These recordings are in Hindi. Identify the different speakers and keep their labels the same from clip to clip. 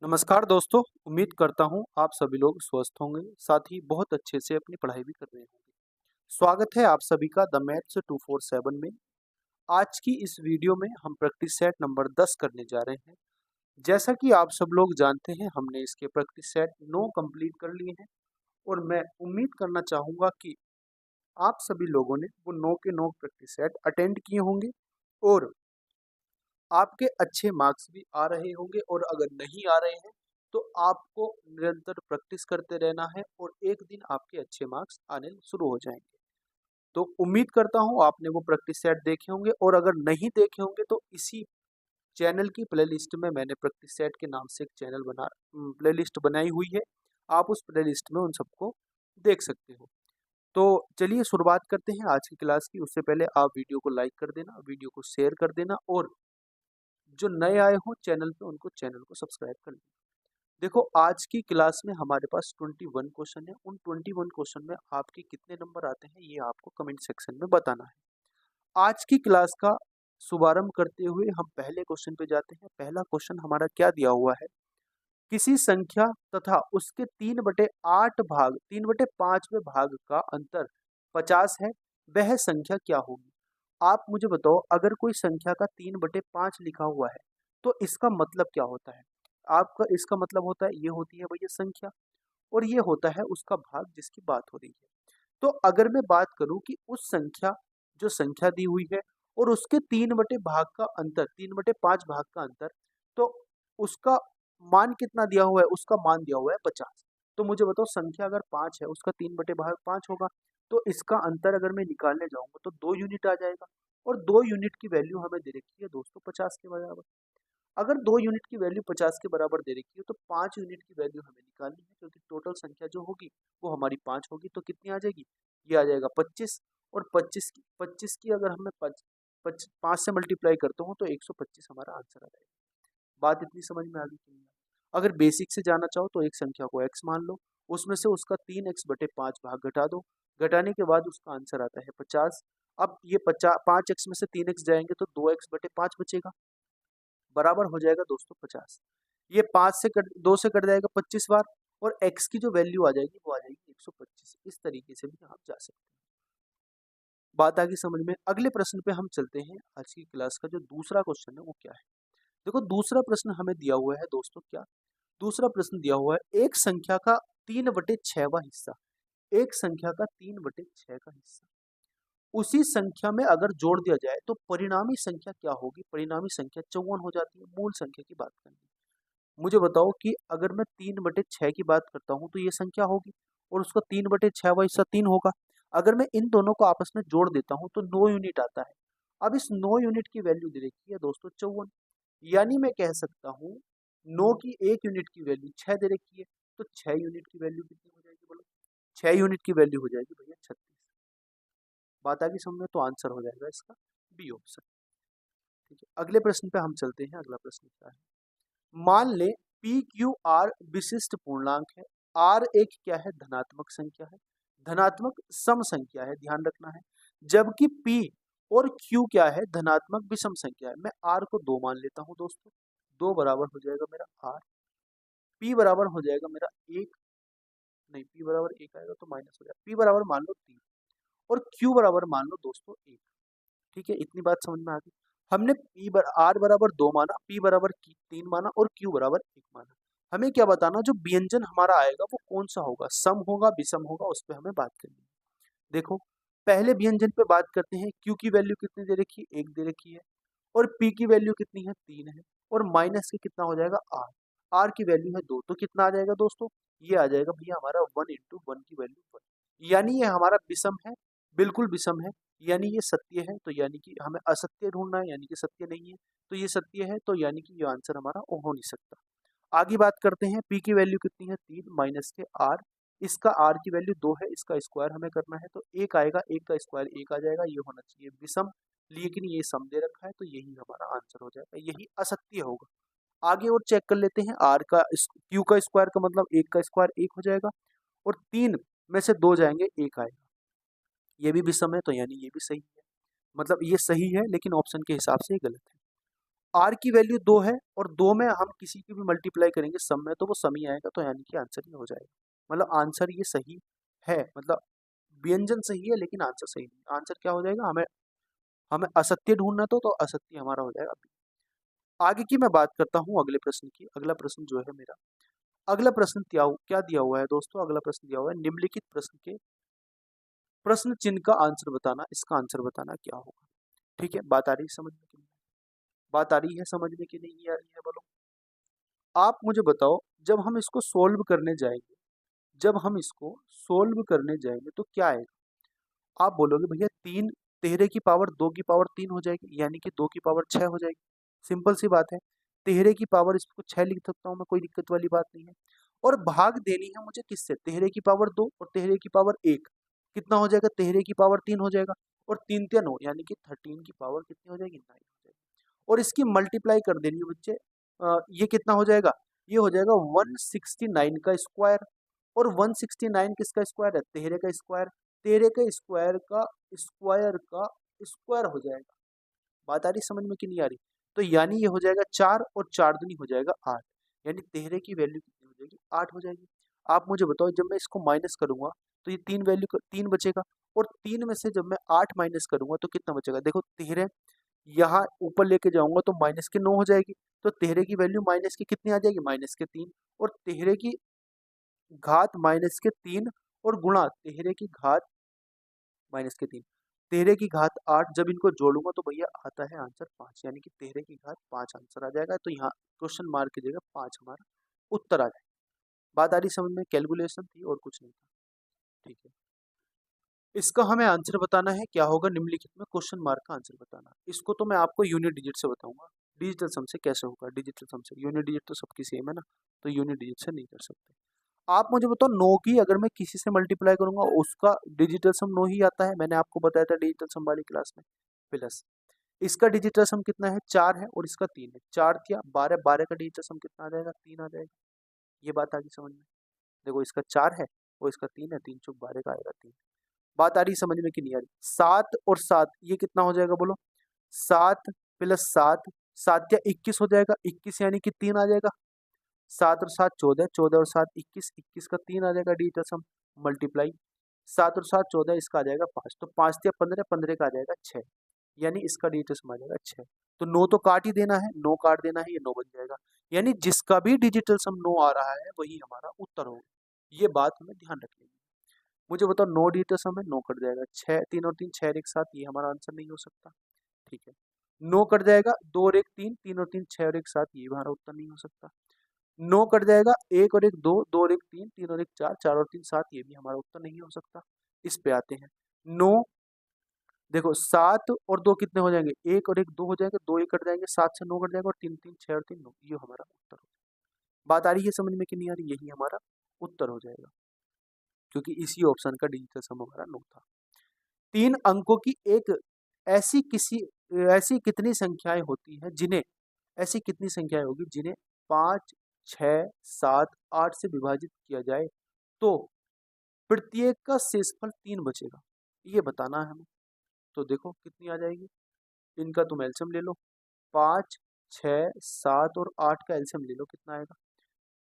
Speaker 1: नमस्कार दोस्तों, उम्मीद करता हूँ आप सभी लोग स्वस्थ होंगे, साथ ही बहुत अच्छे से अपनी पढ़ाई भी कर रहे होंगे। स्वागत है आप सभी का द मैथ्स 247 में। आज की इस वीडियो में हम प्रैक्टिस सेट नंबर 10 करने जा रहे हैं। जैसा कि आप सब लोग जानते हैं, हमने इसके प्रैक्टिस सेट 9 कंप्लीट कर लिए हैं और मैं उम्मीद करना चाहूँगा कि आप सभी लोगों ने वो 9 के 9 प्रैक्टिस सेट अटेंड किए होंगे और आपके अच्छे मार्क्स भी आ रहे होंगे। और अगर नहीं आ रहे हैं तो आपको निरंतर प्रैक्टिस करते रहना है और एक दिन आपके अच्छे मार्क्स आने शुरू हो जाएंगे। तो उम्मीद करता हूँ आपने वो प्रैक्टिस सेट देखे होंगे, और अगर नहीं देखे होंगे तो इसी चैनल की प्लेलिस्ट में मैंने प्रैक्टिस सेट के नाम से एक चैनल प्लेलिस्ट बनाई हुई है। आप उस प्लेलिस्ट में उन सबको देख सकते हो। तो चलिए शुरुआत करते हैं आज की क्लास की। उससे पहले आप वीडियो को लाइक कर देना, वीडियो को शेयर कर देना, और जो नए आए हो चैनल पे उनको चैनल को सब्सक्राइब कर लेना। देखो, आज की क्लास में हमारे पास 21 क्वेश्चन है। उन 21 क्वेश्चन में आपके कितने नंबर आते हैं ये आपको कमेंट सेक्शन में बताना है। आज की क्लास का शुभारंभ करते हुए हम पहले क्वेश्चन पे जाते हैं। पहला क्वेश्चन हमारा क्या दिया हुआ है? किसी संख्या तथा उसके 3/8 भाग 3/5वें भाग का अंतर 50 है, वह संख्या क्या होगी? आप मुझे बताओ, अगर कोई संख्या का 3/5 लिखा हुआ है तो इसका मतलब क्या होता है? आपका इसका मतलब होता है, ये होती है भैया संख्या, और ये होता है उसका भाग जिसकी बात हो रही है। तो अगर मैं बात करूं कि उस संख्या, जो संख्या दी हुई है, और उसके 3/5 भाग का अंतर, तो उसका मान कितना दिया हुआ है? उसका मान दिया हुआ है 50। तो मुझे बताओ, संख्या अगर 5 है, उसका 3/5 होगा, तो इसका अंतर अगर मैं निकालने जाऊंगा तो 2 यूनिट आ जाएगा। और 2 यूनिट की वैल्यू हमें दे रखी है दोस्तों 50 के बराबर। अगर 2 यूनिट की वैल्यू 50 के बराबर दे रखी है तो 5 यूनिट की वैल्यू हमें निकालनी है, क्योंकि टोटल संख्या जो होगी वो हमारी 5 होगी। तो कितनी आ जाएगी? ये आ जाएगा 25। और 25 की अगर हमें 5 से मल्टीप्लाई करता हूँ तो 125 हमारा आंसर आ जाएगा। बात इतनी समझ में आ गई कि नहीं? अगर बेसिक से जाना चाहो तो एक संख्या को x मान लो, उसमें से उसका 3x/5 भाग घटा दो, घटाने के बाद उसका आंसर आता है 50। अब ये 5x में से 3x जाएंगे तो 2x/5 बचेगा, बराबर हो जाएगा दोस्तों 50। ये 2 से कट जाएगा 25 बार, और x की जो वैल्यू आ जाएगी वो आ जाएगी 125। इस तरीके से भी आप जा सकते हैं। बात आ गई समझ में? अगले प्रश्न पे हम चलते हैं। आज की क्लास का जो दूसरा क्वेश्चन है वो क्या है? देखो, दूसरा प्रश्न हमें दिया हुआ है दोस्तों क्या? दूसरा प्रश्न दिया हुआ है, एक संख्या का 3/6वां हिस्सा, एक संख्या का 3/6 का हिस्सा उसी संख्या में अगर जोड़ दिया जाए तो परिणामी संख्या क्या होगी? परिणामी संख्या 54 हो जाती है। मूल संख्या की बात करनी है। मुझे बताओ कि अगर मैं 3/6 की बात करता हूँ तो ये संख्या होगी, और उसका 3/6वां हिस्सा 3 होगा। अगर मैं इन दोनों को आपस में जोड़ देता हूँ तो 9 यूनिट आता है। अब इस 9 यूनिट की वैल्यू दे रखी है दोस्तों 54। यानी मैं कह सकता हूँ 9 की 1 यूनिट की वैल्यू 6 दे रखी है, तो 6 यूनिट की वैल्यू कितनी हो जाएगी बोलो? 6 यूनिट की वैल्यू हो जाएगी भैया 36। बात आ गई समझ में? तो आंसर हो जाएगा इसका बी ऑप्शन। ठीक है, अगले प्रश्न पे हम चलते हैं। अगला प्रश्न क्या है? मान ले पी क्यू आर विशिष्ट पूर्णांक है। आर एक क्या है? धनात्मक संख्या है, धनात्मक सम संख्या है, ध्यान रखना है। जबकि पी और क्यू क्या है? धनात्मक विषम संख्या है। मैं आर को 2 मान लेता हूँ दोस्तों। 2 बराबर हो जाएगा मेरा आर। पी बराबर हो जाएगा मेरा 1, नहीं, पी बराबर 1 आएगा तो माइनस हो जाएगा। पी बराबर मान लो 3, और क्यू बराबर मान लो दोस्तों 1। ठीक है, इतनी बात समझ में आ गई। हमने आर बराबर 2 माना, पी बराबर 3 माना, और क्यू बराबर 1 माना। हमें क्या बताना, जो व्यंजन हमारा आएगा वो कौन सा होगा? सम होगा, विषम होगा? उस पर हमें बात करनी है। देखो, पहले व्यंजन पे बात करते हैं। क्यू की वैल्यू कितनी दे रखी है? 1 दे रखी है। और पी की वैल्यू कितनी है? 3 है। और माइनस के कितना हो जाएगा? आर। आर की वैल्यू है 2, तो कितना आ जाएगा दोस्तों? ये आ जाएगा भैया हमारा 1 × 1 की वैल्यू 1। यानी ये हमारा विषम है, बिल्कुल विषम है। यानी ये सत्य है, तो यानी कि हमें असत्य ढूंढना है, यानी कि सत्य नहीं है। तो ये सत्य है, तो यानी कि ये आंसर हमारा हो नहीं सकता। आगे बात करते हैं। पी की वैल्यू कितनी है? 3 माइनस के आर। इसका आर की वैल्यू 2 है, इसका स्क्वायर हमें करना है तो 1 आएगा, 1 का स्क्वायर 1 आ जाएगा। ये होना चाहिए विषम, लेकिन ये सम दे रखा है तो यही हमारा आंसर हो जाएगा, यही असत्य होगा। आगे और चेक कर लेते हैं। आर का क्यू का स्क्वायर का मतलब 1 का स्क्वायर 1 हो जाएगा, और 3 में से 2 जाएंगे 1 आएगा। ये भी विषम है, तो यानी ये भी सही है। मतलब ये सही है, लेकिन ऑप्शन के हिसाब से ये गलत है। आर की वैल्यू 2 है और 2 में हम किसी की भी मल्टीप्लाई करेंगे सम में तो वो सम ही आएगा, तो यानी कि आंसर ही हो जाएगा। मतलब आंसर ये सही है, मतलब व्यंजन सही है लेकिन आंसर सही नहीं। आंसर क्या हो जाएगा, हमें हमें असत्य ढूंढना तो असत्य हमारा हो जाएगा। आगे की मैं बात करता हूँ अगले प्रश्न की। अगला प्रश्न जो है मेरा, अगला प्रश्न क्या दिया हुआ है दोस्तों, अगला प्रश्न दिया हुआ है निम्नलिखित प्रश्न के प्रश्न चिन्ह का आंसर बताना, इसका आंसर बताना क्या होगा। ठीक है, बात आ रही है समझ में कि नहीं, बात आ रही है समझ में कि नहीं आ रही है, बोलो। आप मुझे बताओ, जब हम इसको सोल्व करने जाएंगे, जब हम इसको सोल्व करने जाएंगे तो क्या आएगा। आप बोलोगे भैया 3 तेरह की पावर 2 की पावर 3 हो जाएगी, यानी कि 2 की पावर 6 हो जाएगी। सिंपल सी बात है, तेरह की पावर इसको 6 लिख सकता हूँ मैं, कोई दिक्कत वाली बात नहीं है। और भाग देनी है मुझे किससे, तेरह की पावर 2 और तेरह की पावर 1, कितना हो जाएगा, तेरह की पावर 3 हो जाएगा। और 3 3 9, यानी कि 13 की पावर कितनी हो जाएगी, 9 हो जाएगी। और इसकी मल्टीप्लाई कर देनी है बच्चे, ये कितना हो जाएगा, ये हो जाएगा 169 का स्क्वायर। और 169 किसका स्क्वायर है, तेरह का स्क्वायर। तेरह का स्क्वायर का स्क्वायर का स्क्वायर हो जाएगा। बात आ रही समझ में कि नहीं आ रही। तो यानी ये हो जाएगा 4 और 4 दूनी हो जाएगा 8, यानी तेरह की वैल्यू कितनी हो जाएगी, 8 हो जाएगी। आप मुझे बताओ, जब मैं इसको माइनस करूंगा तो ये 3 वैल्यू 3 बचेगा। और 3 में से जब मैं 8 माइनस करूंगा तो कितना बचेगा, देखो 13 यहाँ ऊपर लेके जाऊंगा तो माइनस के 9 हो जाएगी। तो तेरह की वैल्यू माइनस की कितनी आ जाएगी, माइनस के 3। और तेरह की घात माइनस के 3 और गुणा तेरह की घात माइनस के 3, तेरह की घात 8, जब इनको जोड़ूंगा तो भैया आता है आंसर 5, यानी कि तेरह की घात 5 आंसर आ जाएगा। तो यहाँ क्वेश्चन मार्क की जगह 5 हमारा उत्तर आ जाएगा। बात आ रही समझ में, कैलकुलेशन थी और कुछ नहीं था। ठीक है, इसका हमें आंसर बताना है, क्या होगा निम्नलिखित में, क्वेश्चन मार्क का आंसर बताना। इसको तो मैं आपको यूनिट डिजिट से बताऊंगा, डिजिटल सम से कैसे होगा, डिजिटल सम से। यूनिट डिजिट तो सबकी सेम है ना, तो यूनिट डिजिट से नहीं कर सकते। आप मुझे बताओ, 9 की अगर मैं किसी से मल्टीप्लाई करूंगा उसका डिजिटल सम 9 ही आता है, मैंने आपको बताया था डिजिटल सम वाली क्लास में। प्लस इसका डिजिटल सम कितना है, 4 है और इसका 3 है, 4 क्या 12, 12 का डिजिटल सम कितना आ जाएगा, 3 आ जाएगा। ये बात आ गई समझ में। देखो इसका 4 है और इसका 3 है, 3 चौक 12 का आएगा 3। बात आ रही समझ में कि नहीं आ रही। 7 और 7 ये कितना हो जाएगा बोलो, 7 प्लस 7, 7 या 21 हो जाएगा, 21 यानी कि 3 आ जाएगा। 7 और 7 14, 14 और 7 21, 21 का 3 आ जाएगा डिजिटल सम। मल्टीप्लाई 7 और 7 14, इसका आ जाएगा 5, तो 5 या 15, 15 का आ जाएगा 6, यानी इसका डिजिटल सम आ जाएगा 6। तो 9 तो काट ही देना है, 9 काट देना है, ये 9 बन जाएगा। यानी जिसका भी डिजिटल सम 9 आ रहा है वही हमारा उत्तर होगा। ये बात हमें ध्यान रखनी है। मुझे बताओ 9 डिजिटल सम है, 9 कट जाएगा, 6 3 और 3 6 और 1 7, ये हमारा आंसर नहीं हो सकता। ठीक है, 9 कट जाएगा, 2 और 1 3, 3 और 3 6 और 1 7, ये हमारा उत्तर नहीं हो सकता। 9 कट जाएगा, 1 और 1 2, 2 और 1 3, 3 और 1 4, 4 और 3 7, ये भी हमारा उत्तर नहीं हो सकता। इस पे आते हैं 9, देखो 7 और 2 कितने हो जाएंगे, 1 और 1 2 हो जाएंगे, 2 1 कट जाएंगे, 7 से 9 कट जाएगा और 3 3 6 और 3 9, ये हमारा उत्तर हो जाएगा। बात आ रही है समझ में कि नहीं आ रही, यही हमारा उत्तर हो जाएगा, क्योंकि इसी ऑप्शन का डिजिटल सम हमारा 9 था। 3 अंकों की एक ऐसी किसी ऐसी कितनी संख्याएं होती हैं जिन्हें, ऐसी कितनी संख्याएं होगी जिन्हें 5 6 7 8 से विभाजित किया जाए तो प्रत्येक का शेषफल 3 बचेगा, ये बताना है हमें। तो देखो कितनी आ जाएगी, इनका तुम एलसीएम ले लो, 5 6 7 और 8 का एलसीएम ले लो, कितना आएगा,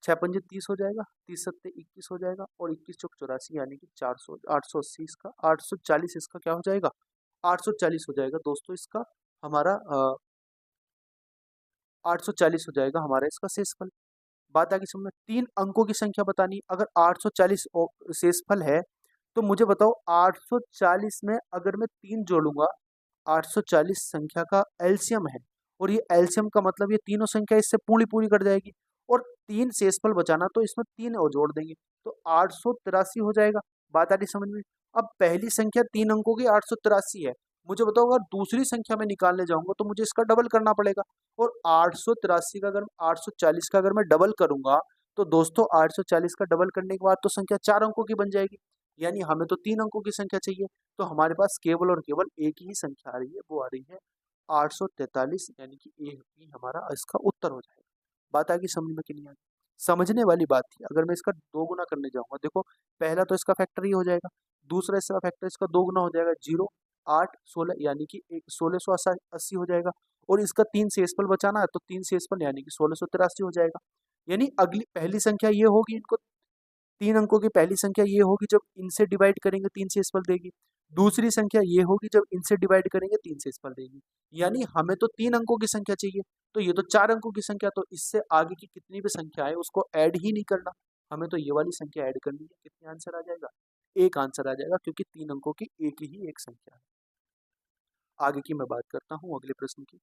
Speaker 1: 6 पंजे 30 हो जाएगा, 30 सत्ते 21 हो जाएगा और 21 चौक 84, यानी कि 400 880, इसका 840, इसका क्या हो जाएगा, 840 हो जाएगा दोस्तों, इसका हमारा 840 हो जाएगा हमारा इसका शेषफल। बात आगे समझ में, 3 अंकों की संख्या बतानी, अगर 840 शेषफल है तो मुझे बताओ 840 में अगर मैं 3 जोड़ूंगा, 840 संख्या का एलसीएम है, और ये एलसीएम का मतलब ये तीनों संख्या इससे पूरी पूरी कट जाएगी, और 3 शेषफल बचाना तो इसमें 3 और जोड़ देंगे तो 883 हो जाएगा। बात आ रही समझ में। अब पहली संख्या 3 अंकों की 883 है, मुझे बताओ अगर दूसरी संख्या में निकालने जाऊंगा तो मुझे इसका डबल करना पड़ेगा। और 883 का अगर 840 का अगर मैं डबल करूंगा तो दोस्तों 840 का डबल करने के बाद तो संख्या 4 अंकों की बन जाएगी, यानी हमें तो 3 अंकों की संख्या चाहिए। तो हमारे पास केवल और केवल एक ही संख्या आ रही है, वो आ रही है 843, यानी कि ए ही हमारा इसका उत्तर हो जाएगा। बात आगे समझ में कि नहीं आएगी, समझने वाली बात थी। अगर मैं इसका दो गुना करने जाऊंगा, देखो पहला तो इसका फैक्टर ही हो जाएगा, दूसरा इसका फैक्टर इसका दो गुना हो जाएगा, 0 8 16, यानी कि 1680 हो जाएगा। और इसका 3 शेषफल बचाना है, तो 3 शेषफल यानी कि 1683 हो जाएगा। यानी अगली पहली संख्या ये होगी, इनको 3 अंकों की पहली संख्या ये होगी जब इनसे डिवाइड करेंगे 3 शेषफल देगी। दूसरी संख्या ये होगी जब इनसे डिवाइड करेंगे 3 शेषफल देगी। यानी हमें तो 3 अंकों की संख्या चाहिए, तो ये तो 4 अंकों की संख्या, तो इससे आगे की कितनी भी संख्या है उसको ऐड ही नहीं करना, हमें तो ये वाली संख्या ऐड करनी है। कितने आंसर आ जाएगा? 1 आंसर आ जाएगा, क्योंकि 3 अंकों की एक संख्या है। आगे की मैं बात करता हूँ अगले प्रश्न की।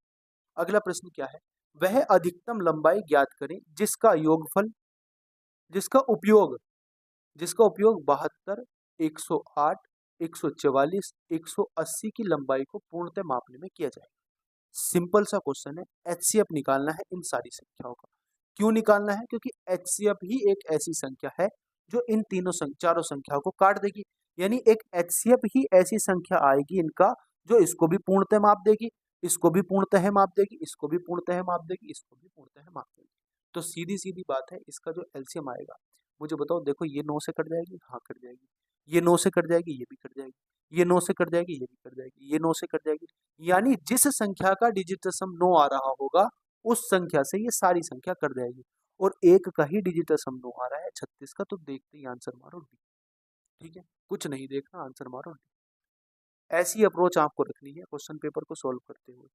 Speaker 1: अगला प्रश्न क्या है? वह अधिकतम लंबाई ज्ञात करें जिसका योगफल जिसका उपयोग जिसका उपयोग 72, 108, 144, 180 की लंबाई को पूर्णतः मापने में किया जाएगा। सिंपल सा क्वेश्चन है, एचसीएफ निकालना है इन सारी संख्याओं का। क्यों निकालना है? क्योंकि एचसीएफ ही एक ऐसी संख्या है जो इन चारों संख्याओं को काट देगी। यानी एक एचसीएफ ही ऐसी संख्या आएगी इनका जो इसको भी पूर्णतः माप देगी, इसको भी पूर्णतः माप देगी, इसको भी पूर्णतः माप देगी, इसको भी पूर्णतः माप देगी। तो सीधी सीधी बात है, इसका जो एलसीएम आएगा, मुझे बताओ। देखो, ये 9 से कट जाएगी, हाँ कट जाएगी। ये 9 से कट जाएगी, ये भी कट जाएगी। ये 9 से कट जाएगी, ये भी कट जाएगी। ये 9 से कट जाएगी। यानी जिस संख्या का डिजिट सम 9 आ रहा होगा उस संख्या से ये सारी संख्या कट जाएगी। और एक का ही डिजिट सम 9 आ रहा है 36 का, तो देखते ही आंसर मारो डी। ठीक है, कुछ नहीं देखना, आंसर मारो डी। ऐसी अप्रोच आपको रखनी है क्वेश्चन पेपर को सॉल्व करते हुए।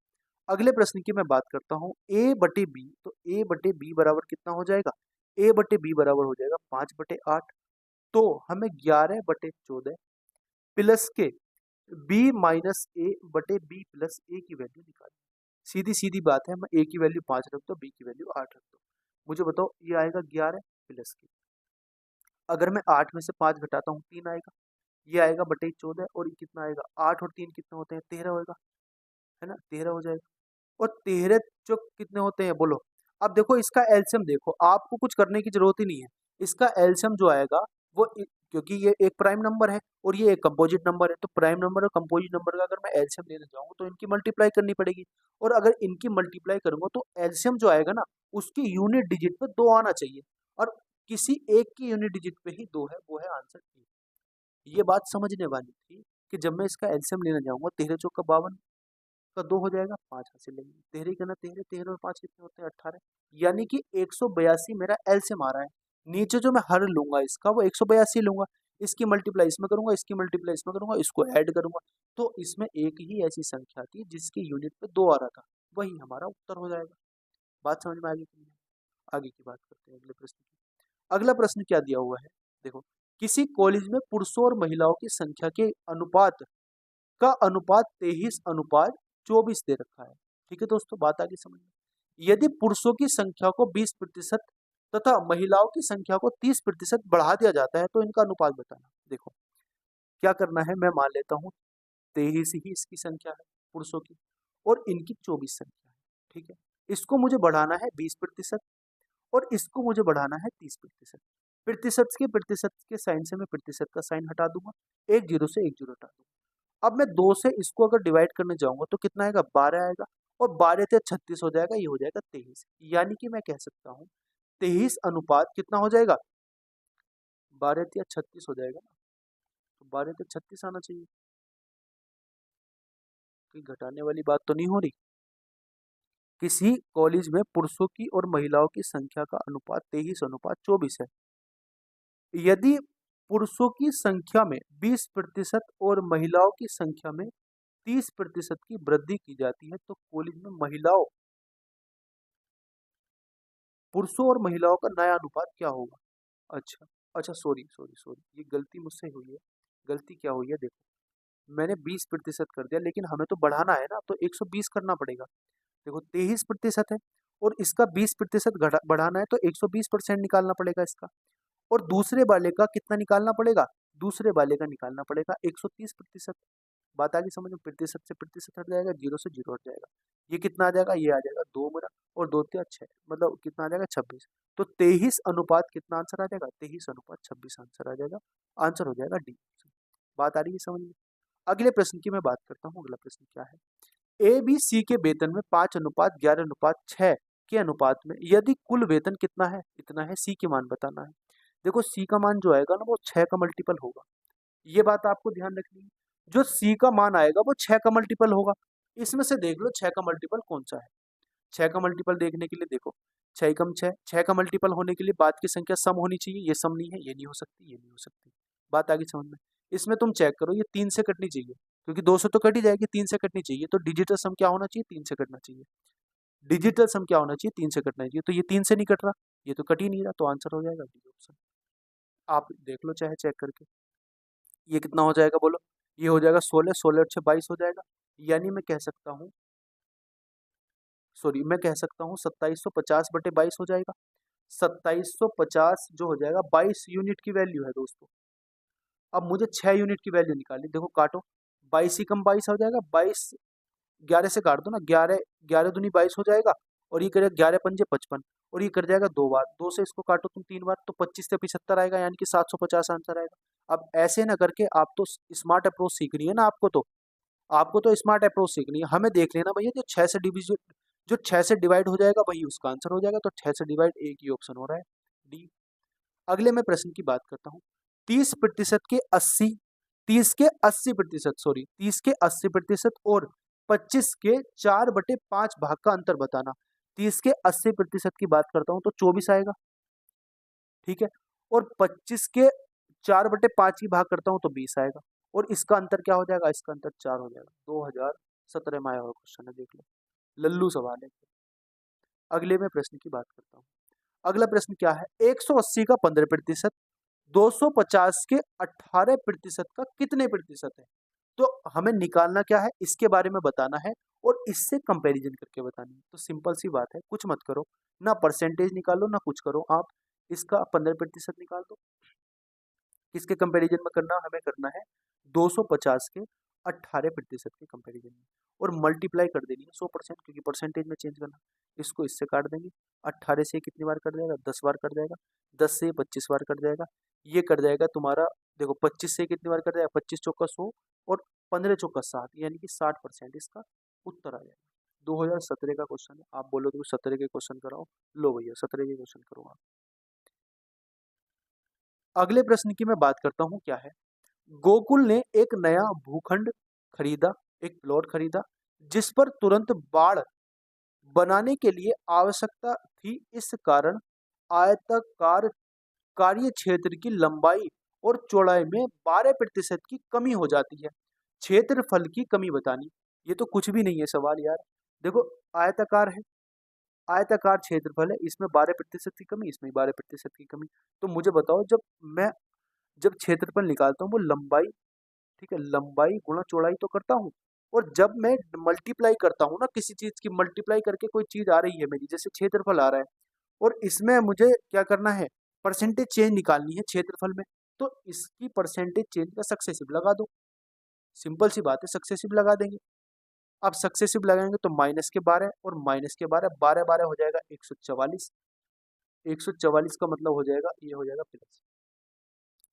Speaker 1: अगले प्रश्न की मैं बात करता हूँ, ए बटे बी। तो ए बटे बी बराबर कितना हो जाएगा? ए बटे बी बराबर हो जाएगा 5/8। तो हमें 11/14 प्लस के बी माइनस ए बटे बी प्लस ए की वैल्यू निकालनी। सीधी सीधी बात है, मैं ए की वैल्यू 5 रख दो, बी की वैल्यू 8 रख दो। मुझे बताओ, ये आएगा 11 प्लस के, अगर मैं 8 में से 5 घटाता हूँ 3 आएगा। ये आएगा बटे 14, और ये कितना आएगा? 8 और 3 कितने होते हैं? 13 होगा, है ना? 13 हो जाएगा। और 13 जो कितने होते हैं बोलो? अब देखो, इसका एलसीएम देखो, आपको कुछ करने की जरूरत ही नहीं है। इसका एलसीएम जो आएगा वो क्योंकि ये एक प्राइम नंबर है और ये एक कंपोजिट नंबर है, तो प्राइम नंबर और कंपोजिट नंबर का अगर मैं एलसीएम लेने जाऊंगा तो इनकी मल्टीप्लाई करनी पड़ेगी। और अगर इनकी मल्टीप्लाई करूंगा तो एलसीएम जो आएगा ना, उसकी यूनिट डिजिट पे 2 आना चाहिए, और किसी एक की यूनिट डिजिट पे ही 2 है, वो है आंसर ए। ये बात समझने वाली थी कि जब मैं इसका एलसीएम लेने जाऊंगा, 13 चौका 52 का 2 हो जाएगा, 5 हासिल लेंगे। 13 का ना 13, 13 और 5 कितने होते हैं? 18। यानी कि 182 मेरा एलसीएम आ रहा है। नीचे जो मैं हर लूंगा इसका, वो 182 लूंगा। इसकी मल्टीप्लाई इसमें करूंगा, इसकी मल्टीप्लाई इसमें करूंगा, इसको ऐड करूंगा। तो इसमें एक ही ऐसी संख्या थी जिसकी यूनिट पे 2 आ रहा था, वही हमारा उत्तर हो जाएगा। बात समझ में आ गई कि नहीं? आगे की बात करते हैं अगले प्रश्न की। अगला प्रश्न क्या दिया हुआ है? देखो, किसी कॉलेज में पुरुषों और महिलाओं की संख्या के अनुपात का अनुपात 23:24 दे रखा है। ठीक है दोस्तों, बात आगे समझ में। यदि पुरुषों की संख्या को 20% तथा महिलाओं की संख्या को 30% बढ़ा दिया जाता है तो इनका अनुपात बताना। देखो, क्या करना है, मैं मान लेता हूँ 23 ही इसकी संख्या है पुरुषों की, और इनकी 24 संख्या है। ठीक है, इसको मुझे बढ़ाना है 20% और इसको मुझे बढ़ाना है 30%। प्रतिशत के साइन से मैं प्रतिशत का साइन हटा दूंगा, एक जीरो से एक जीरो हटा दूंगा। अब मैं 2 से इसको अगर डिवाइड करने जाऊंगा तो कितना आएगा? 12 आएगा, और 12 से 36 हो जाएगा, ये हो जाएगा 23। यानी कि मैं कह सकता हूँ 23 अनुपात कितना हो जाएगा? 12 या 36 हो जाएगा ना, तो 12 से 36 आना चाहिए। कोई घटाने वाली बात तो नहीं हो रही। किसी कॉलेज में पुरुषों की और महिलाओं की संख्या का अनुपात 23:24 है। यदि पुरुषों की संख्या में 20% और महिलाओं की संख्या में 30% की वृद्धि की जाती है तो कॉलेज में पुरुषों और महिलाओं का नया अनुपात क्या होगा? अच्छा अच्छा, सॉरी सॉरी सॉरी, ये गलती मुझसे हुई है। गलती क्या हुई है, देखो, मैंने 20% कर दिया, लेकिन हमें तो बढ़ाना है ना, तो 120 करना पड़ेगा। देखो, 23% है और इसका 20% बढ़ाना है तो 120% निकालना पड़ेगा इसका। और दूसरे वाले का कितना निकालना पड़ेगा? दूसरे वाले का निकालना पड़ेगा 130%। बात आगे समझ में? प्रतिशत से प्रतिशत हट जाएगा, जीरो से जीरो हट जाएगा। ये कितना आ जाएगा? ये आ जाएगा 2 मेरा, और 2 तिया 6, मतलब कितना आ जाएगा? 26। तो 23 अनुपात कितना आंसर आ जाएगा? 23:26 आंसर आ जाएगा। आंसर हो जाएगा डी। बात आ रही है समझ में? अगले प्रश्न की मैं बात करता हूँ। अगला प्रश्न क्या है? ए बी सी के वेतन में 5:11:6 के अनुपात में यदि कुल वेतन कितना है? इतना है। सी के मान बताना है। देखो, सी का मान जो आएगा ना, वो 6 का मल्टीपल होगा। ये बात आपको ध्यान रखनी है। जो सी का मान आएगा वो 6 का मल्टीपल होगा। इसमें से देख लो 6 का मल्टीपल कौन सा है। 6 का मल्टीपल देखने के लिए देखो, 6 कम 6, 6 का मल्टीपल होने के लिए बाद की संख्या सम होनी चाहिए, ये सम नहीं है, ये नहीं हो सकती, ये नहीं हो सकती। बात आगे समझ में। इसमें तुम चेक करो, ये 3 से कटनी चाहिए, क्योंकि 2 से तो कट ही जाएगी, 3 से कटनी चाहिए, तो डिजिटल सम क्या होना चाहिए, 3 से कटना चाहिए। डिजिटल सम क्या होना चाहिए, 3 से कटना चाहिए, तो ये 3 से नहीं कट रहा, ये तो कट ही नहीं रहा, तो आंसर हो जाएगा डी ऑप्शन। आप देख लो चाहे चेक करके, ये कितना हो जाएगा बोलो, ये हो जाएगा 16, 16 और 6 22 हो जाएगा, यानी मैं कह सकता हूँ, सॉरी मैं कह सकता हूँ 2750/22 हो जाएगा। 2750 जो हो जाएगा 22 यूनिट की वैल्यू है दोस्तों। अब मुझे 6 यूनिट की वैल्यू निकालनी, देखो काटो, 22 ही कम 22 हो जाएगा, 22 11 से काट दो ना, 11 11 दूनी 22 हो जाएगा, और ये करेगा 11 पंजे 55, और ये कर जाएगा 2 बार, 2 से इसको काटो तुम 3 बार, तो 25 से 75 आएगा, यानी कि 750 आंसर आएगा। अब ऐसे ना करके आप तो स्मार्ट अप्रोच सीखनी है ना, आपको तो स्मार्ट अप्रोच सीखनी है। हमें देख लेना भैया, जो 6 से डिवाइड हो जाएगा वही उसका आंसर हो जाएगा, तो 6 से डिवाइड एक ही ऑप्शन हो रहा है, डी। अगले मैं प्रश्न की बात करता हूँ। 30% के 80, 30 के 80% और 25 के 4/5 भाग का अंतर बताना। 30 के 80% की बात करता हूँ तो 24 आएगा, ठीक है, और 25 के 4/5 की भाग करता हूँ तो 20 आएगा, और इसका अंतर क्या हो जाएगा, इसका अंतर 4 हो जाएगा। 2017 में आया हुआ क्वेश्चन है, देख लो, लल्लू सवाल है। अगले में प्रश्न की बात करता हूँ। अगला प्रश्न क्या है, 180 का 15%, 250 के 18% का कितने प्रतिशत है। तो हमें निकालना क्या है, इसके बारे में बताना है, और इससे कंपैरिजन करके बतानी है। तो सिंपल सी बात है, कुछ मत करो ना, परसेंटेज निकालो ना कुछ करो, आप इसका 15% निकाल दो। किसके कंपैरिजन में करना, हमें करना है 250 के 18% के कंपैरिजन में, और मल्टीप्लाई कर देनी है 100%, क्योंकि परसेंटेज में चेंज करना। इसको इससे काट देंगे, 18 से कितनी बार कट जाएगा, 10 बार कट जाएगा, 10 से 25 बार कट जाएगा, ये कट जाएगा तुम्हारा, देखो 25 से कितनी बार कट जाएगा, 25 चौका 100, और 15 चौका 7, यानी कि 60% इसका उत्तर आ जाएगा। 2017 का क्वेश्चन है, आप बोलो तो 17 के क्वेश्चन कराओ, लो भैया 17 के क्वेश्चन करो आप। अगले प्रश्न की मैं बात करता हूँ, क्या है, गोकुल ने एक नया भूखंड खरीदा, एक प्लॉट खरीदा, जिस पर तुरंत बाढ़ बनाने के लिए आवश्यकता थी। इस कारण आयताकार कार्य क्षेत्र की लंबाई और चौड़ाई में 12% की कमी हो जाती है। क्षेत्रफल की कमी बतानी, ये तो कुछ भी नहीं है सवाल यार। देखो, आयताकार है, आयताकार क्षेत्रफल है, इसमें 12% की कमी, इसमें 12% की कमी। तो मुझे बताओ, जब क्षेत्रफल निकालता हूँ वो लंबाई, ठीक है, लंबाई गुणा चौड़ाई तो करता हूँ, और जब मैं मल्टीप्लाई करता हूँ ना, किसी चीज की मल्टीप्लाई करके कोई चीज आ रही है मेरी, जैसे क्षेत्रफल आ रहा है, और इसमें मुझे क्या करना है, परसेंटेज चेंज निकालनी है क्षेत्रफल में, तो इसकी परसेंटेज चेंज का सक्सेसिव लगा दो। सिंपल सी बात है, सक्सेसिव लगा देंगे। अब सक्सेसिव लगाएंगे तो माइनस के 12 और माइनस के 12, 12 12 हो जाएगा 144, 144 का मतलब हो जाएगा, ये हो जाएगा प्लस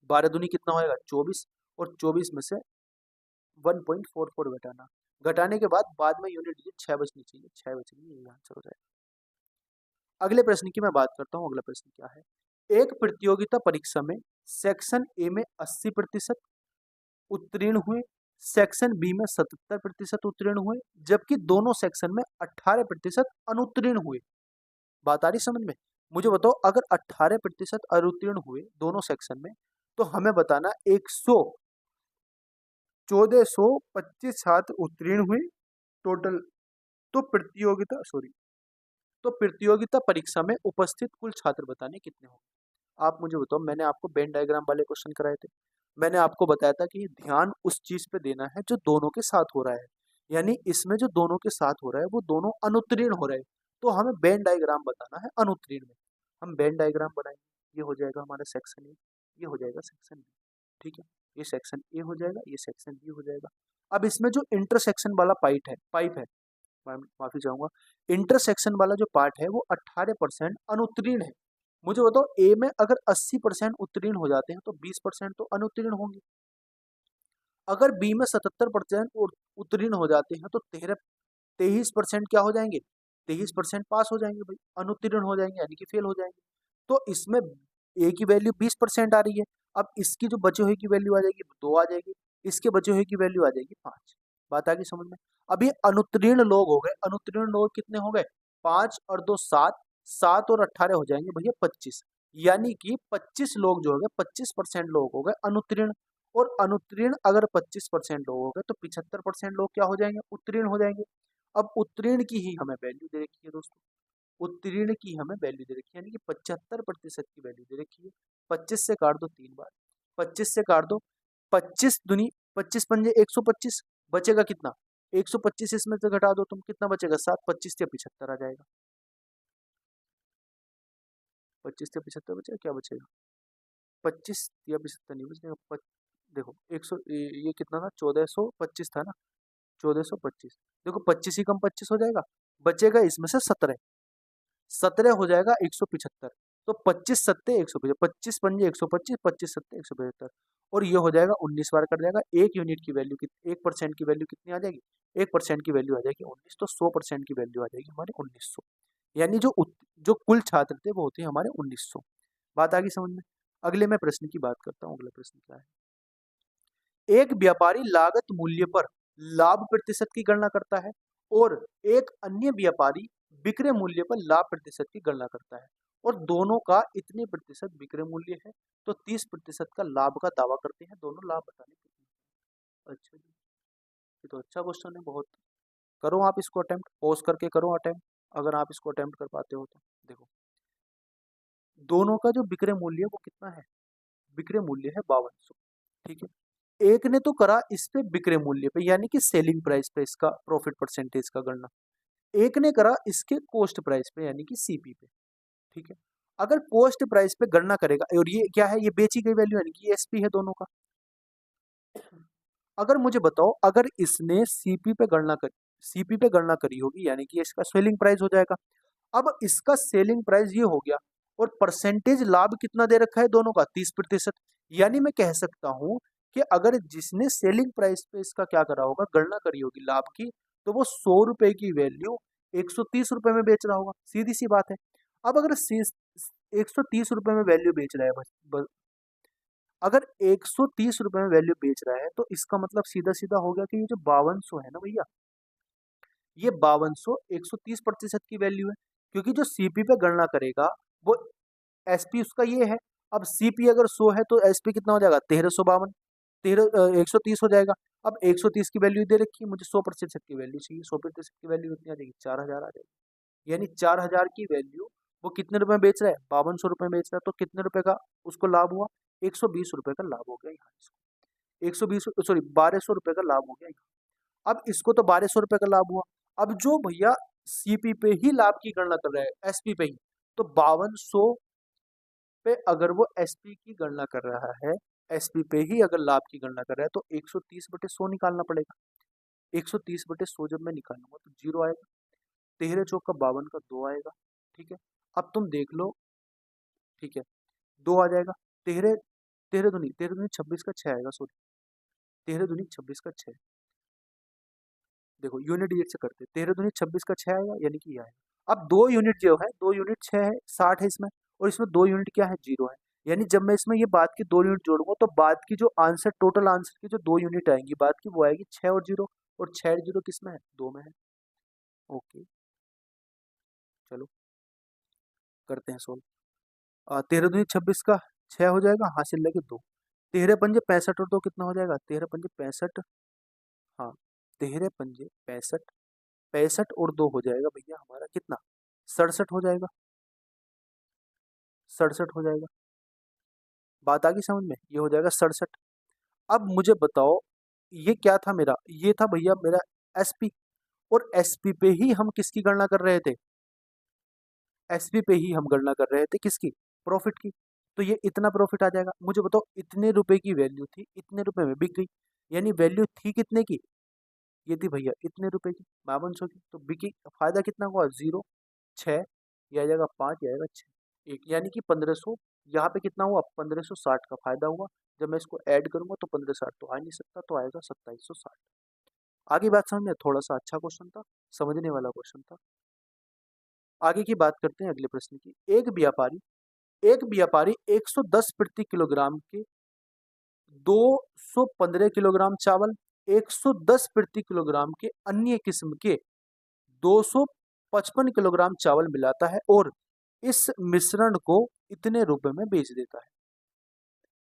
Speaker 1: 12 दूनी कितना होएगा 24, और 24 में से 1.44 घटाना, घटाने के बाद में यूनिट डिजिट 6 बचनी चाहिए, 6 बच गई, यही आंसर हो जाएगा। अगले प्रश्न की मैं बात करता हूँ। अगला प्रश्न क्या है, एक प्रतियोगिता परीक्षा में सेक्शन ए में 80% उत्तीर्ण हुए, सेक्शन बी में 77% उत्तीर्ण हुए, जबकि दोनों सेक्शन में 18% अनुत्तीर्ण हुए। बात आ रही समझ में। मुझे बताओ, अगर 18% अनुत्तीर्ण हुए दोनों सेक्शन में, तो हमें बताना 1425 छात्र उत्तीर्ण हुए टोटल। तो प्रतियोगिता परीक्षा में उपस्थित कुल छात्र बताने कितने होंगे। आप मुझे बताओ, मैंने आपको वेन डायग्राम वाले क्वेश्चन कराए थे, मैंने आपको बताया था कि ध्यान उस चीज पे देना है जो दोनों के साथ हो रहा है, यानी इसमें जो दोनों के साथ हो रहा है वो दोनों अनुत्तीर्ण हो रहे हैं, तो हमें वेन डायग्राम बताना है अनुत्तीर्ण में। हम वेन डायग्राम बनाएंगे, ये हो जाएगा हमारा सेक्शन ए, ये हो जाएगा सेक्शन बी, ठीक है, ये सेक्शन ए हो जाएगा, ये सेक्शन बी हो जाएगा। अब इसमें जो इंटरसेक्शन वाला पाइप है, माफी चाहूंगा, इंटरसेक्शन वाला जो पार्ट है वो 18% अनुत्तीर्ण है। मुझे बताओ, ए में अगर 80% उत्तीर्ण हो जाते हैं तो 20% तो अनुत्तीर्ण होंगे, अगर बी में 77% उत्तीर्ण हो जाते हैं तो 23% क्या हो जाएंगे, 23% पास हो जाएंगे भाई, अनुत्तीर्ण हो जाएंगे यानी कि फेल हो जाएंगे। तो इसमें ए की वैल्यू 20% आ रही है, अब इसकी जो बचे हुए की वैल्यू आ जाएगी 2 आ जाएगी, इसके बचे हुए की वैल्यू आ जाएगी 5। बात आ गई समझ में। अब ये अनुत्तीर्ण लोग हो गए, अनुत्तीर्ण लोग कितने हो गए, 5 और 2 7, 7 और 18 हो जाएंगे भैया 25, यानी कि 25 लोग जो हो गए, 25% लोग हो गए अनुत्तीर्ण। और अनुत्तीर्ण अगर 25% लोग हो गए तो 75% लोग क्या हो जाएंगे, उत्तीर्ण हो जाएंगे। अब उत्तीर्ण की ही हमें वैल्यू दे रखी है दोस्तों, उत्तीर्ण की हमें वैल्यू दे रखी है, यानी कि 75% की वैल्यू दे रखी है। 25 से काट दो 3 बार, 25 से काट दो, 25 दुनी 25 पंजे 125, बचेगा कितना, 125 इसमें से घटा दो तुम, कितना बचेगा 7, 25 से 75 आ जाएगा, 25 से 75 बचेगा, क्या बचेगा, 25 या 75 नहीं बचेगा, देखो 100, ये कितना था, 1425 था ना, 1425, देखो 25 ही कम 25 हो जाएगा, बचेगा इसमें से 17, 17 हो जाएगा 175। तो 25 सत्ते 175, 25 पंजे 125, 25 सत्ते 175, और ये हो जाएगा 19 बार कट जाएगा। एक यूनिट की वैल्यू कितनी, 1% की वैल्यू कितनी आ जाएगी, 1% की वैल्यू आ जाएगी 19, तो 100% की वैल्यू आ जाएगी हमारे 1900, यानी जो कुल छात्र थे वो होते हैं हमारे 1900। बात आ गई समझ में। अगले मैं प्रश्न की बात करता हूँ, अगला प्रश्न क्या है, एक व्यापारी लागत मूल्य पर लाभ प्रतिशत की गणना करता है और एक अन्य व्यापारी विक्रय मूल्य पर लाभ प्रतिशत की गणना करता है, और दोनों का इतने प्रतिशत विक्रय मूल्य है, तो 30% का लाभ का दावा करते हैं, दोनों लाभ बताने कितने। अच्छा जी, ये तो अच्छा क्वेश्चन है बहुत। करो आप इसको अटेम्प्ट, पॉज करके करो अटेम्प्ट, अगर आप इसको अटेम्प्ट कर पाते हो तो। देखो दोनों का जो विक्रय मूल्य है वो कितना है, विक्रय मूल्य है 5200, ठीक है। एक ने तो करा इस पे विक्रय मूल्य पे, यानी कि सेलिंग प्राइस पे इसका प्रॉफिट परसेंटेज का गणना, एक ने करा इसके कॉस्ट प्राइस पे यानी कि सीपी पे, ठीक है। अगर कॉस्ट प्राइस पे गणना करेगा, और ये क्या है, ये बेची गई वैल्यू यानी कि एसपी है दोनों का। अगर मुझे बताओ, अगर इसने सीपी पे गणना करी होगी, यानी कि इसका सेलिंग प्राइस हो जाएगा। अब इसका सेलिंग प्राइस ये हो गया, और परसेंटेज लाभ कितना दे रखा है दोनों का, 30%, यानी मैं कह सकता हूं कि अगर जिसने सेलिंग प्राइस पे इसका क्या करा होगा, गणना करी होगी लाभ की, तो वो 100 रुपए की वैल्यू 130 रुपए में बेच रहा होगा, सीधी सी बात है। अब अगर 130 रुपए में वैल्यू बेच रहा है अगर 130 रुपए में वैल्यू बेच रहा है, तो इसका मतलब सीधा सीधा हो गया कि ये जो 5200 है ना भैया, ये 5200 130% की वैल्यू है, क्योंकि जो सीपी पे गणना करेगा वो एसपी उसका ये है। अब सीपी अगर 100 है तो एसपी कितना हो जाएगा, 1352, 130 हो जाएगा। अब 130 की वैल्यू दे रखी है, मुझे 100% की वैल्यू चाहिए, 100% की वैल्यू कितनी आ जाएगी, 4000 आ जाएगी, यानी 4000 की वैल्यू वो कितने रुपए में बेच रहा है, 5200 रुपए में बेच रहा है, तो कितने रुपए का उसको लाभ हुआ, 120 रुपए का लाभ हो गया यहाँ इसको, 120 सॉरी 1200 रुपए का लाभ हो गया यहाँ। अब इसको तो 1200 रुपए का लाभ हुआ। अब जो भैया सीपी पे ही लाभ की गणना कर रहा है, एसपी पे ही, तो 5200 पे अगर वो एसपी की गणना कर रहा है, एसपी पे ही अगर लाभ की गणना कर रहा है, तो 130/100 निकालना पड़ेगा। 130/100 जब मैं निकालूंगा तो 0 आएगा, 13 चौक का 52 का 2 आएगा, ठीक है। अब तुम देख लो, ठीक है, 2 आ जाएगा, 13 13 दूनी 26 का 6 आएगा, सॉरी 13 दूनी 26 का 6, देखो यूनिट डिजिट से करते, 13 दूनी 26 का 6 आएगा, यानी कि यह आएगा। अब 2 यूनिट जो है, 2 यूनिट 6 है, 60 है इसमें, और इसमें 2 यूनिट क्या है, 0 है, यानी जब मैं इसमें ये बाद की 2 यूनिट जोड़ूंगा तो बाद की जो आंसर, टोटल आंसर की जो 2 यूनिट आएंगी बाद की, वो आएगी 6 और 0, और 6 और 0 किस में है, 2 में है। ओके, चलो करते हैं सोल्व। 13 दूनी 26 का 6 हो जाएगा, हासिल लगे 2, 13 पंजे 65 और 2 कितना हो जाएगा, 13 पंजे 65, हाँ 13 पंजे 65, 65 और 2 हो जाएगा भैया हमारा कितना, 67 हो जाएगा, 67 हो जाएगा। बात आ गई समझ में, ये हो जाएगा 67। अब मुझे बताओ, ये क्या था मेरा, ये था भैया मेरा एसपी, और एसपी पे ही हम किसकी गणना कर रहे थे, एसपी पे ही हम गणना कर रहे थे किसकी, प्रॉफिट की। तो ये इतना प्रॉफिट आ जाएगा। मुझे बताओ इतने रुपए की वैल्यू थी, इतने रुपए में बिक गई, यानी वैल्यू थी कितने की, ये थी भैया इतने रुपए की, 5200 की, तो बिकी, फायदा कितना हुआ, 0, 6, ये आ जाएगा 5, ये आएगा 6, एक, यानी कि 1500, यहाँ पे कितना हुआ, 1560 का फायदा हुआ। जब मैं इसको ऐड करूंगा तो 1560 तो आ नहीं सकता, तो आएगा 2760। आगे बात समझ में, थोड़ा सा अच्छा क्वेश्चन था, समझने वाला क्वेश्चन था। आगे की बात करते हैं अगले प्रश्न की। एक व्यापारी 110 प्रति किलोग्राम के 215 किलोग्राम चावल 110 प्रति किलोग्राम के अन्य किस्म के 255 किलोग्राम चावल मिलाता है और इस मिश्रण को इतने रुपए में बेच देता है,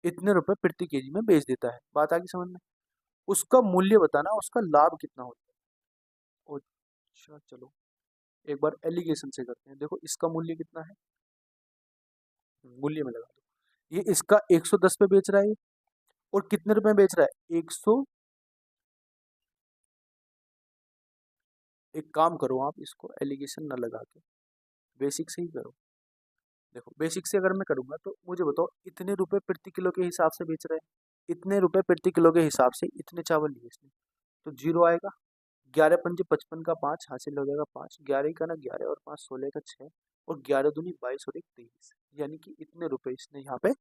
Speaker 1: इतने रुपए प्रति केजी में बेच देता है। बात आ गई समझ में? उसका मूल्य बताना, उसका लाभ कितना होता है। अच्छा चलो एक बार एलिगेशन से करते हैं। देखो इसका मूल्य कितना है, मूल्य में लगा दो। ये इसका 110 पे बेच रहा है और कितने रुपए में बेच रहा है, 100। एक काम करो आप, इसको एलिगेशन ना लगा के बेसिक से ही करो। देखो बेसिक से अगर मैं करूंगा तो मुझे बताओ इतने रुपए प्रति किलो के हिसाब से बेच रहे हैं, इतने रुपए प्रति किलो के हिसाब से इतने चावल लिए इसने, तो जीरो आएगा। 11 पंजे 55 का 5 हासिल हो जाएगा 5, 11 का ना 11 और 5 16 का 6 और 11 दूनी 22 और 1 23, यानी कि इतने रुपए इसने यहाँ पे,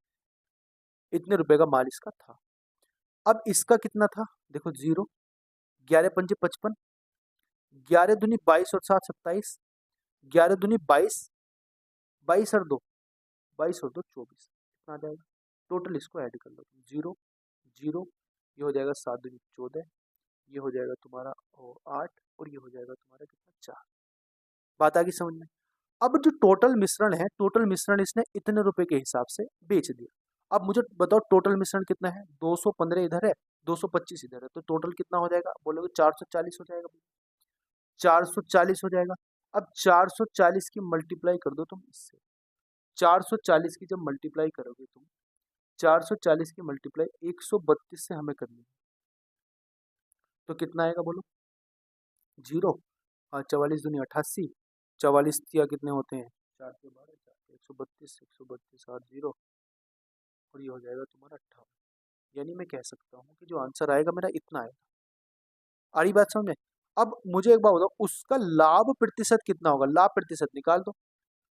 Speaker 1: इतने रुपए का माल इसका था। अब इसका कितना था, देखो जीरो, 11 पंजे 55, 11 दूनी 22 और 7 27, 11 दूनी 22, 22 और 2, 22 और 2 24, कितना आ जाएगा टोटल, इसको ऐड कर लो, जीरो जीरो, ये हो जाएगा 7 दूनी 14, ये हो जाएगा तुम्हारा 8 और ये हो जाएगा तुम्हारा कितना 4। बात आ गई समझ में? अब जो टोटल मिश्रण है, टोटल मिश्रण इसने इतने रुपए के हिसाब से बेच दिया। अब मुझे बताओ टोटल मिश्रण कितना है, 215 इधर है 225 इधर है, तो टोटल कितना हो जाएगा, बोलोगे 440 हो जाएगा, 440 हो जाएगा। अब 440 की मल्टीप्लाई कर दो तुम इससे, 440 की जब मल्टीप्लाई करोगे तुम, 440 की मल्टीप्लाई 132 से हमें करनी है, तो कितना आएगा बोलो, जीरो। 44 दूनी 88, 44 या कितने होते हैं 4 के 12, 4 132, 132 8 जीरो और ये हो जाएगा तुम्हारा 58। यानी मैं कह सकता हूँ कि जो आंसर आएगा मेरा इतना आएगा। आ रही बात समझ में? अब मुझे एक बात बताओ, उसका लाभ प्रतिशत कितना होगा, लाभ प्रतिशत निकाल दो,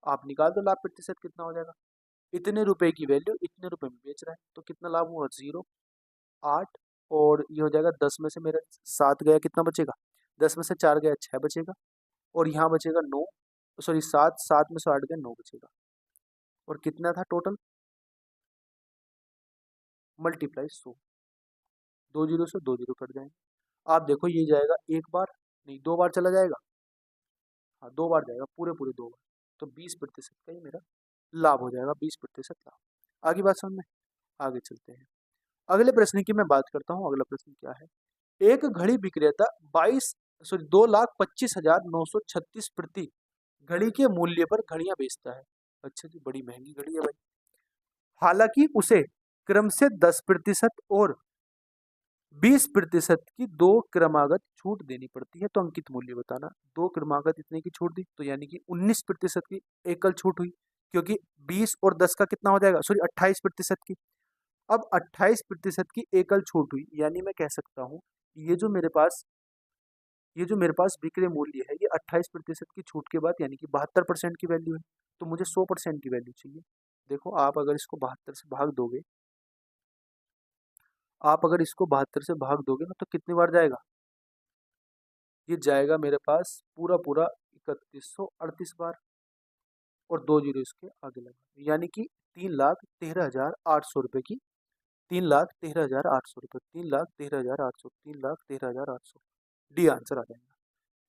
Speaker 1: आप निकाल दो लाभ प्रतिशत कितना हो जाएगा। इतने रुपए की वैल्यू इतने रुपए में बेच रहा है, तो कितना लाभ हुआ, जीरो, 8 और ये हो जाएगा 10 में से मेरा 7 गया, कितना बचेगा, 10 में से 4 गया 6 बचेगा और यहाँ बचेगा 9, सॉरी 7, 7 में से 8 गया 9 बचेगा और कितना था टोटल, मल्टीप्लाई 100, 2 जीरो से 2 जीरो कट जाएंगे। आप देखो ये जाएगा एक बार, नहीं 2 बार चला जाएगा, हाँ 2 बार जाएगा, पूरे पूरे 2 बार, तो 20% का ही मेरा लाभ हो जाएगा, 20% लाभ। आगे बात समझ में? आगे चलते हैं, अगले प्रश्न की मैं बात करता हूँ। अगला प्रश्न क्या है, एक घड़ी विक्रेता 2,25,936 प्रति घड़ी के मूल्य पर घड़ियां बेचता है। अच्छा जी, बड़ी महंगी घड़ी है भाई। हालांकि उसे क्रम से 10% और 20% की दो क्रमागत छूट देनी पड़ती है, तो अंकित मूल्य बताना। दो क्रमागत इतने की छूट दी, तो यानी कि 19% की एकल छूट हुई, क्योंकि 20 और 10 का कितना हो जाएगा, सॉरी 28% की। अब 28% की एकल छूट हुई, यानी मैं कह सकता हूँ ये जो मेरे पास, ये जो मेरे पास विक्रय मूल्य है, ये 28% की छूट के बाद यानी कि 72% की वैल्यू है, तो मुझे 100% की वैल्यू चाहिए। देखो आप अगर इसको 72 से भाग दोगे, आप अगर इसको 72 से भाग दोगे ना, तो कितनी बार जाएगा, ये जाएगा मेरे पास पूरा पूरा 3138 बार और 2 जीरो इसके आगे लगा, यानी कि 3,13,800 रुपये की, 3,13,800 रुपये, 3,13,800, 3,13,800, डी आंसर आ जाएगा।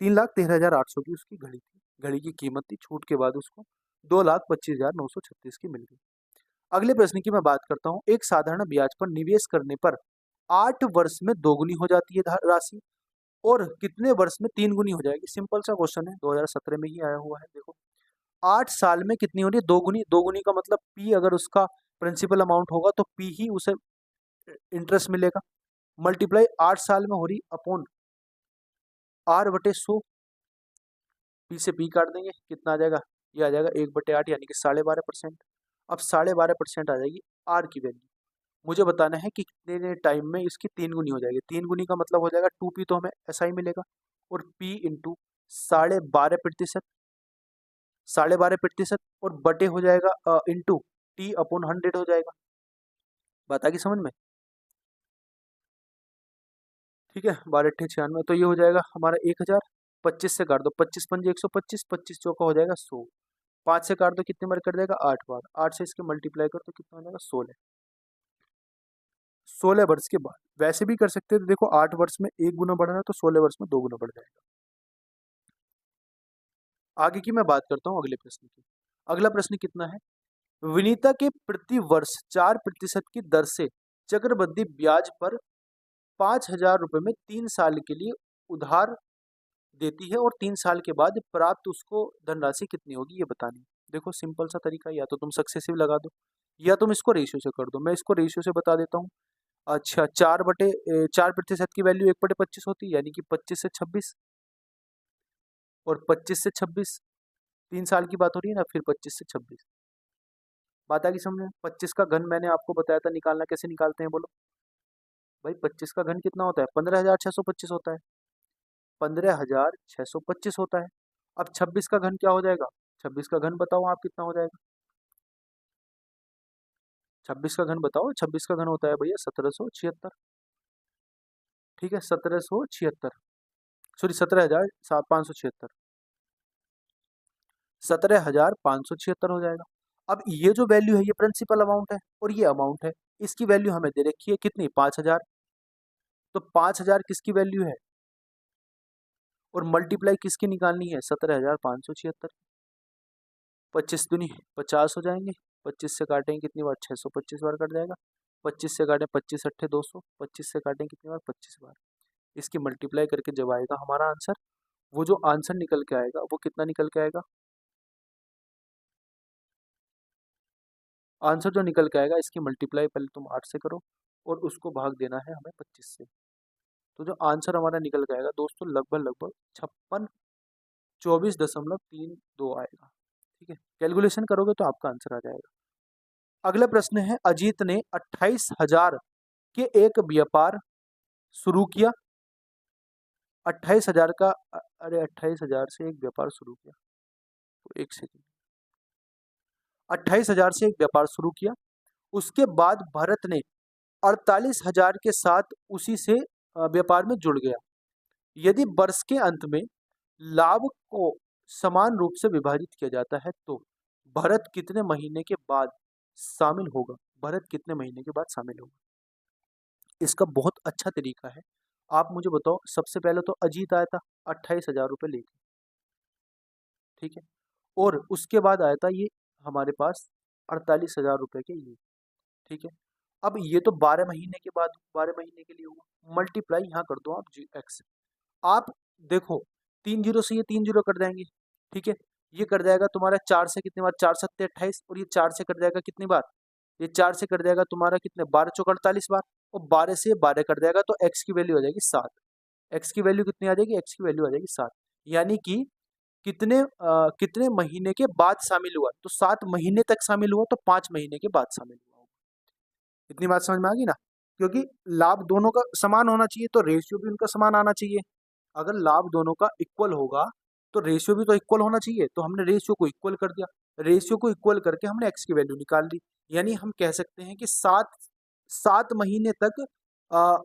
Speaker 1: 3,13,800 की उसकी घड़ी थी, घड़ी की कीमत थी, छूट के बाद उसको 2,25,936 की मिल गई। अगले प्रश्न की मैं बात करता हूँ, एक साधारण ब्याज पर निवेश करने पर 8 वर्ष में दोगुनी हो जाती है राशि और कितने वर्ष में 3 गुनी हो जाएगी। सिंपल सा क्वेश्चन है, 2017 में ही आया हुआ है। देखो 8 साल में कितनी हो रही है, दोगुनी। दोगुनी का मतलब पी अगर उसका प्रिंसिपल अमाउंट होगा तो पी ही उसे इंटरेस्ट मिलेगा, मल्टीप्लाई 8 साल में हो रही अपॉन r/100, पी से पी काट देंगे, कितना आ जाएगा, ये आ जाएगा 1/8 यानी कि 12.5%। अब 12.5% आ जाएगी आर की वैल्यू। मुझे बताना है कि कितने टाइम में इसकी 3 गुनी हो जाएगी। 3 गुनी का मतलब हो जाएगा 2p, तो हमें ऐसा ही मिलेगा, और p इंटू 12.5%, 12.5% और बटे हो जाएगा इंटू t/100 हो जाएगा। बात आ गई समझ में? ठीक है, 12×96, तो ये हो जाएगा हमारा 1000। 25 से काट दो, 25 पंजे 125, 25 चौका हो जाएगा 100, 5 से काट दो कितने बार कट जाएगा, 8 बार, 8 से इसके मल्टीप्लाई कर तो कितना हो जाएगा 16। 16 वर्ष के बाद। वैसे भी कर सकते हैं, तो देखो 8 वर्ष में 1 गुना बढ़ रहा है, तो 16 वर्ष में 2 गुना बढ़ जाएगा। आगे की मैं बात करता हूँ अगले प्रश्न की। अगला प्रश्न कितना है? विनीता के प्रति वर्ष 4% की दर से चक्रवृद्धि ब्याज पर 5,000 रुपए में 3 साल के लिए उधार देती है, और 3 साल के बाद प्राप्त उसको धनराशि कितनी होगी ये बतानी है। देखो सिंपल सा तरीका, या तो तुम सक्सेसिव लगा दो या तुम इसको रेशियो से कर दो। मैं इसको रेशियो से बता देता हूँ। अच्छा, 4% की वैल्यू 1/25 होती है, यानी कि 25 से 26, और 25 से 26 3 साल की बात हो रही है ना, फिर 25 से 26। बात आ गई समझ में? 25 का घन मैंने आपको बताया था निकालना, कैसे निकालते हैं बोलो भाई? 25 का घन कितना होता है? 15,625 होता है। 15,625 होता है। अब 26 का घन क्या हो जाएगा? 26 का घन बताओ आप कितना हो जाएगा? 26 का घन बताओ। 26 का घन होता है भैया 1776। ठीक है, 1776, सॉरी 17,576, 17,576 हो जाएगा। अब ये जो वैल्यू है ये प्रिंसिपल अमाउंट है, और ये अमाउंट है। इसकी वैल्यू हमें दे रखी है कितनी? 5,000। तो 5,000 किसकी वैल्यू है, और मल्टीप्लाई किसकी निकालनी है? 17,576। 25 दूनी 50 हो जाएंगे। 25 से काटेंगे कितनी बार? 625 बार कट जाएगा। 25 से काटें 25 अट्ठे 200, 25 से काटें कितनी बार? 25 बार। इसकी मल्टीप्लाई करके जब आएगा हमारा आंसर, वो जो आंसर निकल के आएगा वो कितना निकल के आएगा? आंसर जो निकल के आएगा, इसकी मल्टीप्लाई पहले तुम 8 से करो, और उसको भाग देना है हमें 25 से। तो जो आंसर हमारा निकल के आएगा दोस्तों, लगभग लगभग 5624.32 आएगा। ठीक है, कैलकुलेशन करोगे तो आपका आंसर आ जाएगा। अगला प्रश्न है, अजीत ने 28,000 के एक व्यापार शुरू किया। 28,000 का अरे 28,000 से एक व्यापार शुरू किया, तो एक सेकंड। 28,000 से एक व्यापार शुरू किया, उसके बाद भरत ने 48,000 के साथ उसी से व्यापार में जुड़ गया। यदि वर्ष के अंत में लाभ को समान रूप से विभाजित किया जाता है, तो भरत कितने महीने के बाद शामिल होगा? भरत कितने महीने के बाद शामिल होगा? इसका बहुत अच्छा तरीका है। आप मुझे बताओ, सबसे पहले तो अजीत आया था 28,000 रुपये लेके, ठीक है, और उसके बाद आया था ये हमारे पास 48,000 रुपये के ये, ठीक है। अब ये तो 12 महीने के बाद, 12 महीने के लिए हुआ। मल्टीप्लाई यहाँ कर दो आप x। आप देखो 3 जीरो से ये 3 जीरो कट जाएंगे, ठीक है। ये कट जाएगा तुम्हारा 4 से कितनी बार? 4 सत्ते 28, और ये 4 से कट जाएगा कितनी बार? ये 4 से कट जाएगा तुम्हारा कितने? 12 चौक 48 बार, और 12 से 12 कट जाएगा, तो x की वैल्यू आ जाएगी 7। x की वैल्यू कितनी आ जाएगी? x की वैल्यू आ जाएगी 7। यानी कि कितने महीने के बाद शामिल हुआ? तो 7 महीने तक शामिल हुआ, तो 5 महीने के बाद शामिल हुआ होगा। इतनी बात समझ में आ गई ना? क्योंकि लाभ दोनों का समान होना चाहिए, तो रेशियो भी उनका समान आना चाहिए। अगर लाभ दोनों का इक्वल होगा, तो रेशियो भी तो इक्वल होना चाहिए। तो हमने रेशियो को इक्वल कर दिया, रेशियो को इक्वल करके हमने x की वैल्यू निकाल ली। यानी हम कह सकते हैं कि 7 महीने तक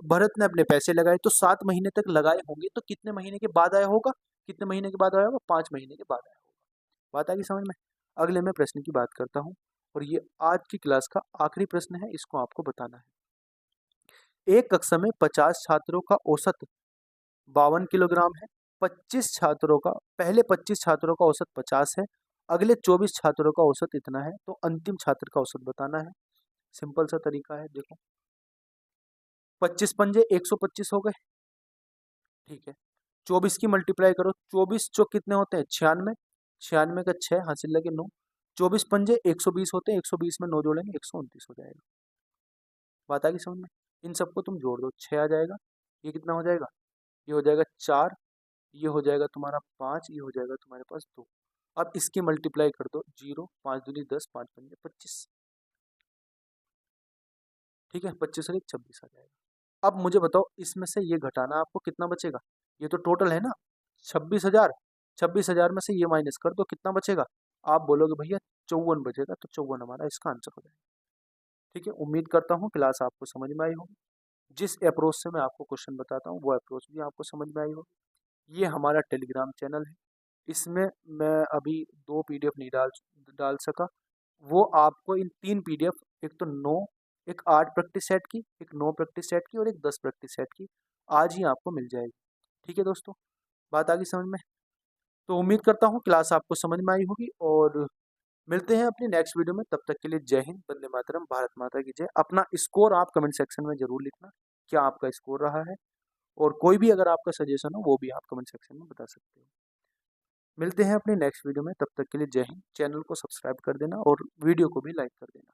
Speaker 1: भरत ने अपने पैसे लगाए, तो 7 महीने तक लगाए होंगे, तो कितने महीने के बाद आया होगा? कितने महीने के बाद आया होगा? 5 महीने के बाद आया होगा। बात आ गई समझ में? अगले मैं प्रश्न की बात करता हूँ, और ये आज की क्लास का आखिरी प्रश्न है, इसको आपको बताना है। एक कक्षा में 50 छात्रों का औसत 52 किलोग्राम है। 25 छात्रों का, पहले 25 छात्रों का औसत 50 है, अगले 24 छात्रों का औसत इतना है, तो अंतिम छात्र का औसत बताना है। सिंपल सा तरीका है, देखो 25 पंजे 125 हो गए, ठीक है। 24 की मल्टीप्लाई करो, 24 चौक कितने होते हैं? 96, 96 का 6 हासिल लगे 9, 24 पंजे 120 होते हैं, 120 में 9 जोड़ेंगे 129 हो जाएगा। बात आ गई समझ में? इन सबको तुम जोड़ दो, 6 आ जाएगा, ये कितना हो जाएगा? ये हो जाएगा 4, ये हो जाएगा तुम्हारा 5, ये हो जाएगा तुम्हारे पास 2। अब इसकी मल्टीप्लाई कर दो, 0 5 दूनी 10, 5 पंजे 25, ठीक है, 25 और 1 26 आ जाएगा। अब मुझे बताओ, इसमें से ये घटाना आपको कितना बचेगा? ये तो टोटल है ना 26,000, 26,000 में से ये माइनस कर दो, कितना बचेगा? आप बोलोगे भैया 54 बचेगा, तो 54 हमारा इसका आंसर हो जाएगा। ठीक है, उम्मीद करता हूँ क्लास आपको समझ में आई होगी। जिस अप्रोच से मैं आपको क्वेश्चन बताता हूँ, वो अप्रोच भी आपको समझ में आई होगी। ये हमारा टेलीग्राम चैनल है, इसमें मैं अभी 2 PDF नहीं डाल डाल सका। वो आपको इन 3 PDF, एक तो 9, एक 8 प्रैक्टिस सेट की, एक 9 प्रैक्टिस सेट की और एक 10 प्रैक्टिस सेट की आज ही आपको मिल जाएगी। ठीक है दोस्तों, बात आ गई समझ में? तो उम्मीद करता हूँ क्लास आपको समझ में आई होगी और मिलते हैं अपनी नेक्स्ट वीडियो में। तब तक के लिए जय हिंद, वंदे मातरम, भारत माता की जय। अपना स्कोर आप कमेंट सेक्शन में जरूर लिखना, क्या आपका स्कोर रहा है, और कोई भी अगर आपका सजेशन हो वो भी आप कमेंट सेक्शन में बता सकते हो। मिलते हैं अपनी नेक्स्ट वीडियो में, तब तक के लिए जय हिंद। चैनल को सब्सक्राइब कर देना और वीडियो को भी लाइक कर देना।